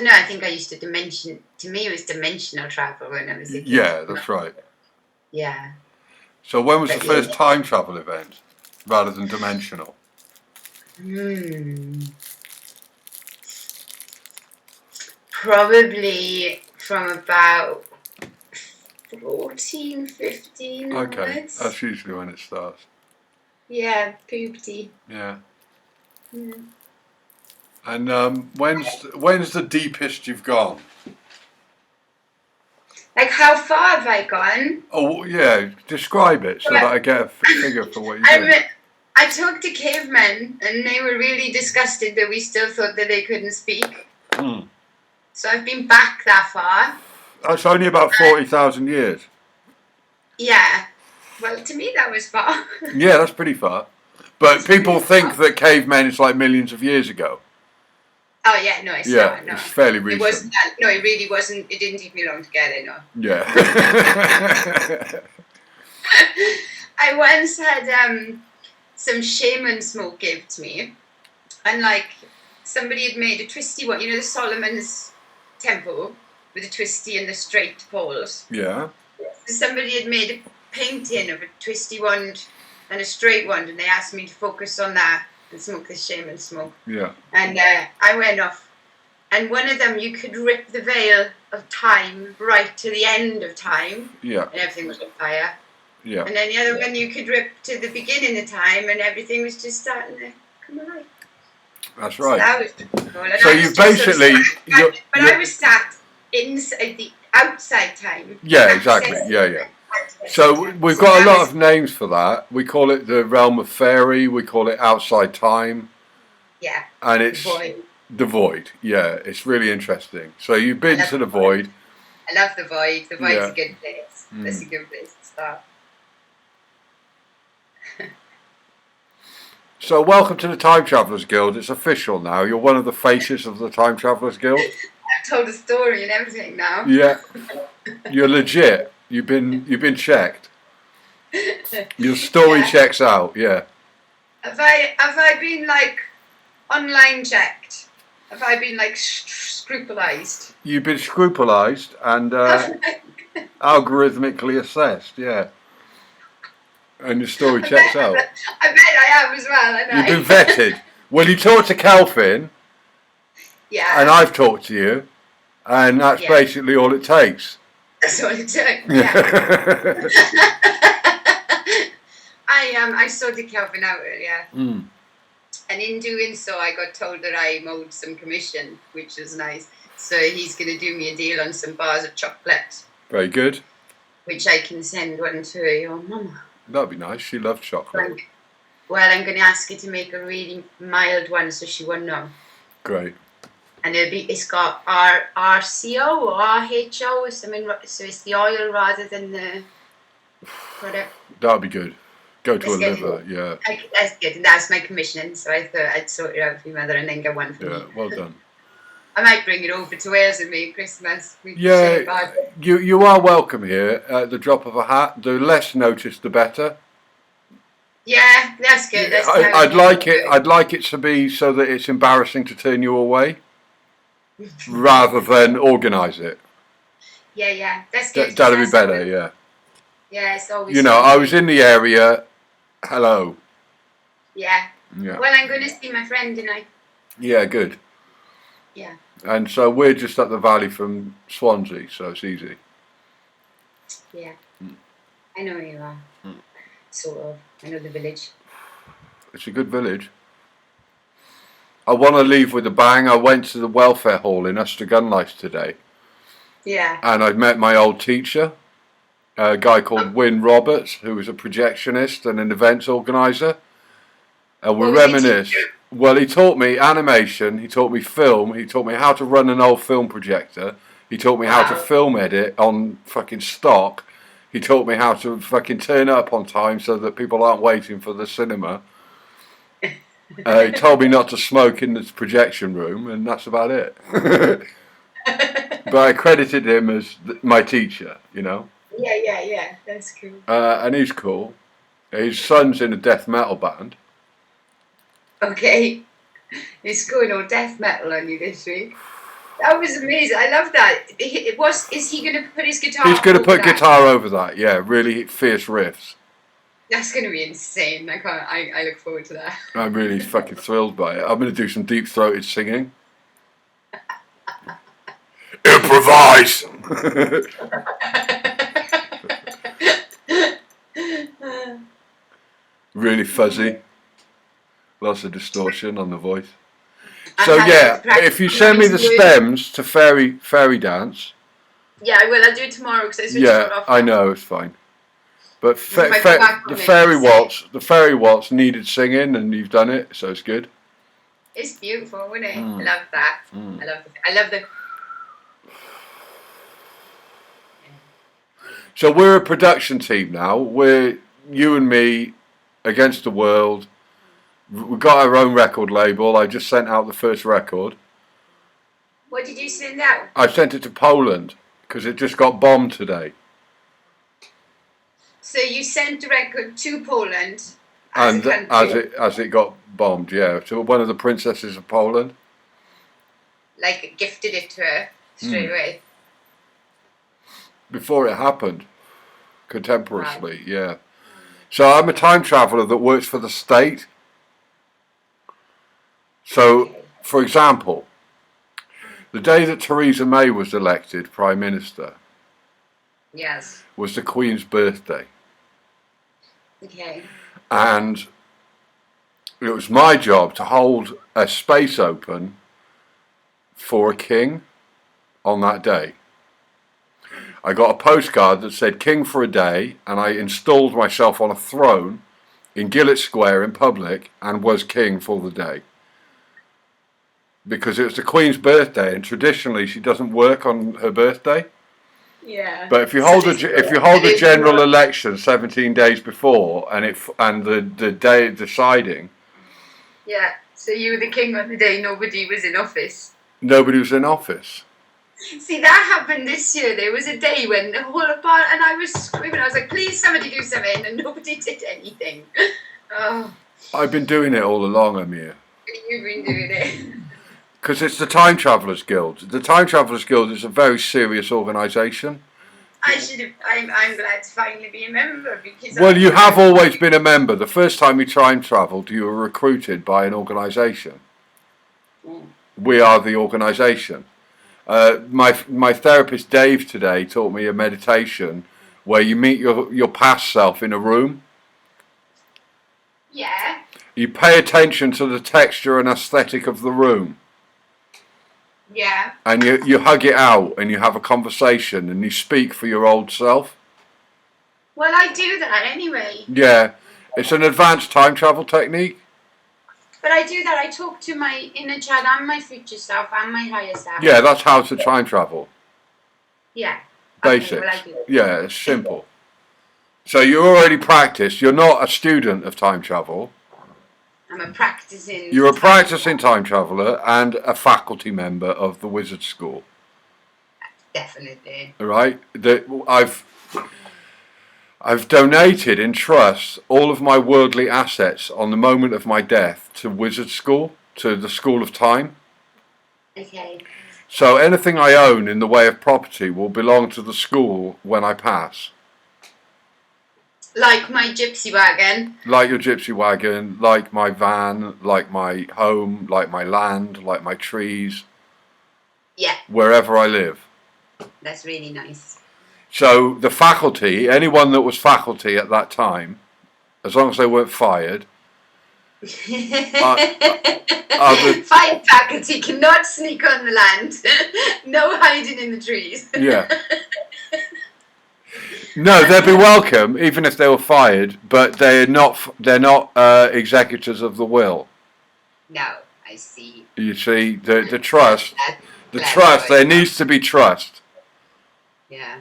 don't know. I think I used to dimension. To me, it was dimensional travel when I was a kid. Yeah, that's right. Yeah. So when was the first time travel event, rather than dimensional? Probably from about 14, 15 Okay, onwards. that's usually when it starts. Yeah, puberty. Yeah. Yeah. And when's the deepest you've gone? Like, how far have I gone? Oh, yeah, describe it so that I get a figure for what you do. I talked to cavemen, and they were really disgusted that we still thought that they couldn't speak. So I've been back that far. That's only about 40,000 years. Yeah. Well, to me, that was far. Yeah, that's pretty far. But people think that cavemen is like millions of years ago. Oh, yeah, no, it's not. No. It's fairly recent. It wasn't that. No, it really wasn't. It didn't take me long to get it, no. Yeah. I once had some shaman smoke given to me. And, like, somebody had made a twisty one. You know the Solomon's temple with the twisty and the straight poles? Yeah. So somebody had made a painting of a twisty wand and a straight wand, and they asked me to focus on that and smoke the shaman smoke. Yeah. And I went off. And one of them, you could rip the veil of time right to the end of time. Yeah. And everything was on fire. Yeah. And then the other one, you could rip to the beginning of time, and everything was just starting to come alive. That's right. So that was cool. And so you basically... I was sat inside the outside time. Yeah, exactly. Yeah. So we've got a lot of names for that. We call it the realm of fairy. We call it outside time. Yeah. And it's the void. Yeah, it's really interesting. So you've been to the void. I love the void. The void's a good place. That's a good place to start. So welcome to the Time Travelers Guild. It's official now. You're one of the faces of the Time Travelers Guild. I've told a story and everything now. Yeah. You're legit. You've been checked. Your story checks out, yeah. Have I been like online checked? Have I been like scrupulised? You've been scrupulised and algorithmically assessed, yeah. And your story checks out. I bet I have as well, I know. You've been vetted. Well, you talked to Calvin. Yeah. And I've talked to you. And that's basically all it takes. That's all it took, yeah. I sorted Calvin out earlier. And in doing so, I got told that I owed some commission, which was nice. So he's going to do me a deal on some bars of chocolate. Very good. Which I can send one to your mama. That'd be nice. She loves chocolate. Well, I'm going to ask her to make a really mild one so she won't know. Great. And it's got RCO or RHO or something, so it's the oil rather than the product. That'd be good. Go to a liver, yeah. That's good. That's my commission, so I thought I'd sort it out for your mother and then get one for me. Yeah, well done. I might bring it over to Wales with me at Christmas. Yeah, you are welcome here at the drop of a hat. The less notice, the better. Yeah, that's good. That's I'd like it to be so that it's embarrassing to turn you away, rather than organise it. Yeah, that's good. That'd be better, yeah. Yeah, it's always. You know, I was in the area. Hello. Yeah. Well, I'm going to see my friend tonight. Yeah, good. Yeah. And so we're just up the valley from Swansea, so it's easy. Yeah. I know where you are. Sort of. I know the village. It's a good village. I want to leave with a bang. I went to the welfare hall in Uster today. Yeah. And I met my old teacher, a guy called Wyn Roberts, who was a projectionist and an events organiser. And we reminisced. Well, he taught me animation, he taught me film, he taught me how to run an old film projector, he taught me how to film edit on fucking stock, he taught me how to fucking turn up on time so that people aren't waiting for the cinema. He told me not to smoke in the projection room, and that's about it. But I credited him as my teacher, you know. Yeah, that's cool. And he's cool. His son's in a death metal band. Okay. It's going all death metal on you this week. That was amazing. I love that. Is he going to put his guitar? He's going to over put that? guitar over that. Yeah, really fierce riffs. That's going to be insane. I can't. I look forward to that. I'm really fucking thrilled by it. I'm going to do some deep throated singing. Improvise. Really fuzzy. Lots of distortion on the voice. So yeah, if you send me the stems to fairy dance. Yeah, I will. I'll do it tomorrow because I switched it off. I know it's fine. But the fairy waltz needed singing, and you've done it, so it's good. It's beautiful, isn't it? I love that. I love the. So we're a production team now. We're you and me against the world. We've got our own record label. I just sent out the first record. What did you send out? I sent it to Poland because it just got bombed today. So you sent the record to Poland as it got bombed, yeah, to one of the princesses of Poland. Like gifted it to her straight away. Before it happened, contemporaneously, yeah. So I'm a time traveller that works for the state. So, for example, the day that Theresa May was elected Prime Minister was the Queen's birthday. Okay. And it was my job to hold a space open for a king on that day. I got a postcard that said King for a day, and I installed myself on a throne in Gillett Square in public and was king for the day. Because it was the Queen's birthday, and traditionally she doesn't work on her birthday. Yeah. But if you hold a general election 17 days before, and the day deciding. Yeah. So you were the king on the day nobody was in office. Nobody was in office. See, that happened this year. There was a day when the whole and I was screaming. I was like, "Please, somebody do something," and nobody did anything. Oh. I've been doing it all along, Amir. You've been doing it. Because it's the Time Travellers Guild. The Time Travellers Guild is a very serious organisation. I'm glad to finally be a member because. Well, you have always been a member. The first time you time travelled, you were recruited by an organisation. We are the organisation. My therapist Dave today taught me a meditation where you meet your past self in a room. Yeah. You pay attention to the texture and aesthetic of the room. Yeah. And you hug it out and you have a conversation and you speak for your old self. Well, I do that anyway. Yeah. It's an advanced time travel technique. But I do that. I talk to my inner child and my future self and my higher self. Yeah, that's how to time travel. Yeah. Basics. Okay, well, I do it. Yeah, it's simple. So you already practiced. You're not a student of time travel. I'm a practicing. You're a practicing time traveller and a faculty member of the Wizard School. Definitely. Right? I've donated in trust all of my worldly assets on the moment of my death to Wizard School, to the School of Time. Okay. So anything I own in the way of property will belong to the school when I pass. Like my gypsy wagon. Like your gypsy wagon, like my van, like my home, like my land, like my trees. Yeah. Wherever I live. That's really nice. So the faculty, anyone that was faculty at that time, as long as they weren't fired. Fire faculty cannot sneak on the land. No hiding in the trees. Yeah. No, they'd be welcome, even if they were fired, but they're not executors of the will. No, I see. You see, the trust, there needs to be trust. Yeah.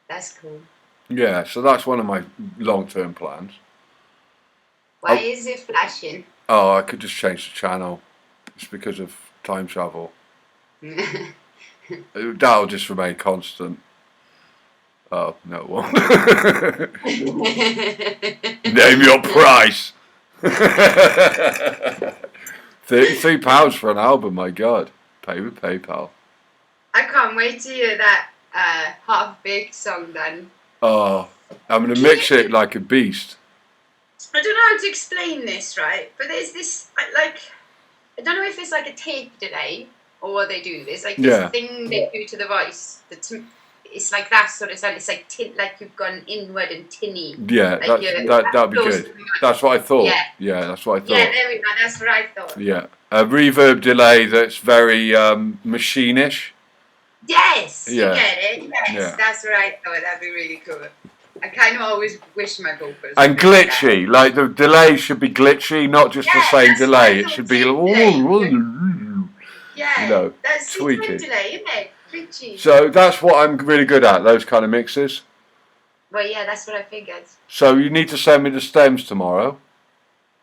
That's cool. Yeah, so that's one of my long-term plans. Why is it flashing? Oh, I could just change the channel. It's because of time travel. That'll just remain constant. Oh, no, it won't. Name your price. £33 for an album, my God. Pay with PayPal. I can't wait to hear that half-baked song then. Oh, I'm going to mix it like a beast. I don't know how to explain this, right? But there's this, like, I don't know if it's like a tape delay or what they do. There's like this thing they do to the voice. It's like that sort of sound. It's like like you've gone inward and tinny. Yeah, like that'd be good. That's what I thought. Yeah, that's what I thought. Yeah, there we go. That's what I thought. Yeah, a reverb delay that's very machine-ish. Yes, Yeah. You get it. Yes, Yeah. That's what I thought. That'd be really cool. I kind of always wish my vocals. And glitchy, like the delay should be glitchy, not just the same delay. It should be that's tweaky. delay, isn't it? Glitchy. So that's what I'm really good at, those kind of mixes. Well, yeah, that's what I figured. So you need to send me the stems tomorrow.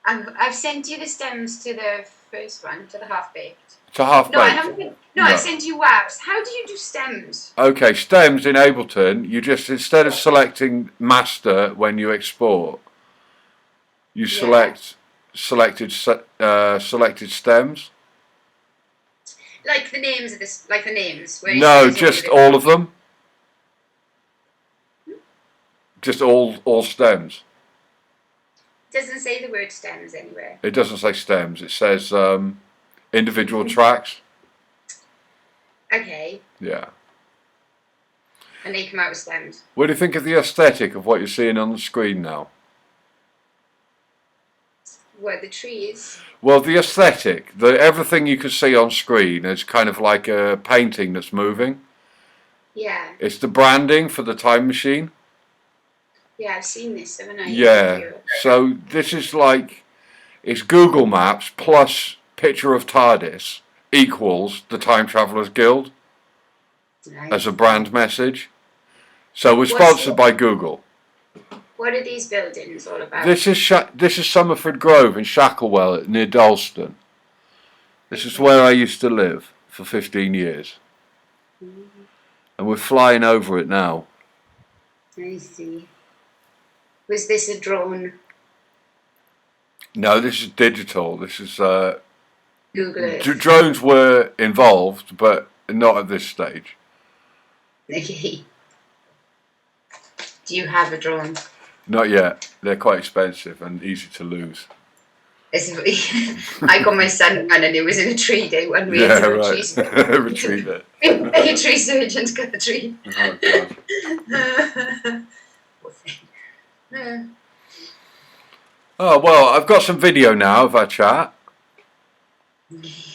I've sent you the stems to the first one, to the half-baked. To half-baked? No, I sent you WAVs. How do you do stems? Okay, stems in Ableton, you just, instead of selecting master when you export, you select selected stems. Like the names of this, like the names. No, just all of them. Just all stems. It doesn't say the word stems anywhere. It doesn't say stems. It says individual tracks. Okay. Yeah. And they come out with stems. What do you think of the aesthetic of what you're seeing on the screen now? What, the trees? Well, the aesthetic, everything you can see on screen is kind of like a painting that's moving. Yeah. It's the branding for the time machine. Yeah, I've seen this, haven't I? Yeah. So this is like, it's Google Maps plus picture of TARDIS equals the Time Travelers Guild as a brand message. So we're sponsored by Google. What are these buildings all about? This is Summerford Grove in Shacklewell near Dalston. This is where I used to live for 15 years. And we're flying over it now. I see. Was this a drone? No, this is digital. This is Google it. Drones were involved, but not at this stage. Okay. Do you have a drone? Not yet. They're quite expensive and easy to lose. I got my son one and it was in a tree day one week. Yeah, right. Retrieve it. A tree surgeon's got the tree. Oh, God. Oh, well, I've got some video now of our chat.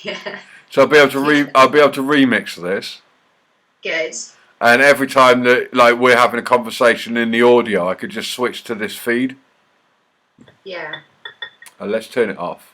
Yeah. So I'll be able to remix this. Good. And every time that we're having a conversation in the audio, I could just switch to this feed. Yeah. Let's turn it off.